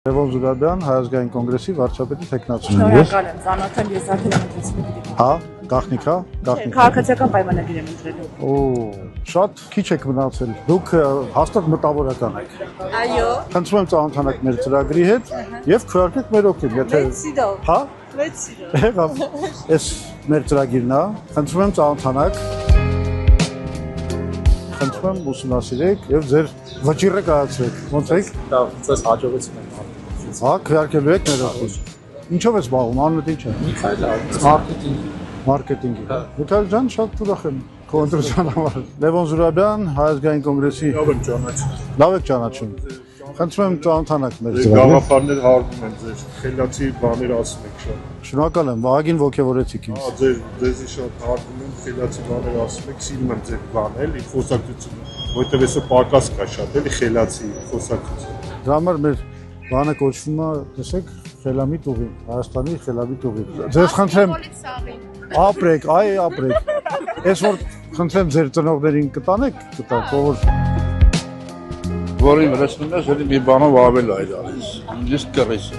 Լևոն Զուրաբյան, Հայազգային կոնգրեսի վարչապետի թեկնածու։ Շնորհակալ եմ, ծանոթ եմ, ես արդեն ընտրեցի։ Հա, գաղտնիք, հա, գաղտնիք։ Քաղաքացիական պայմանագիր եմ ընտրել։ Օ, շատ քիչ եք մնացել։ Դուք հաստատ մտավորական եք։ Այո։ Խնդրում եմ ծանոթանաք մեր ծրագրի հետ եւ քվեարկեք մեր օգտին, եթե Սիրով։ հա, Սիրով։ եղավ։ Էս մեր ծրագիրն է։ Խնդրում եմ ծանոթանաք։ Խնդրում եմ ուսումնասիրեք եւ ձեր վճիռը կայացրեք։ Ոնց եք։ Դա ցես հաջողություն եմ։ Հա, քվեարկելու եք մեր օգտին։ Ինչով ես զբաղվում, անունդ ինչ է։ Միքայել, մարքեթինգ։ Մարքեթինգի։ Միքայել ջան, շատ ուրախ եմ քո ընտրության համար։ Լևոն Զուրաբյան, Հայազգային կոնգրեսի։ Լավ եմ ճանաչում։ Լավ եք ճանաչում։ Խնդրում եմ ծանոթանաք մեր ծրագրին։ Գաղափարներ հարվում են ձեր, խելացի բաներ ասում եք շատ։ Շնորհակալ եմ, Վահագին ողջևորեցիք ինձ։ Հա, ձեզի շատ հարվում են, խելացի բաներ ասում եք, սիրում եմ ձեր բանը, էլի խոսակցությունը, որտեղ էսը պակաս կա շատ, էլի խելացի խոսակցություն։ Դրա համար մեր բանը կոչվում է, տեսեք, Խելամիտ ուղին, Հայաստանի Խելամիտ ուղին։ Ձեզ խնդրեմ ապրեք, այ ապրեք։ Այսօր խնդրեմ ձեր ծնողներին կտանեք, կտակ, ով Որին վրացնում ես, էլի մի բանով ավել այլ արես, ինձ կռես։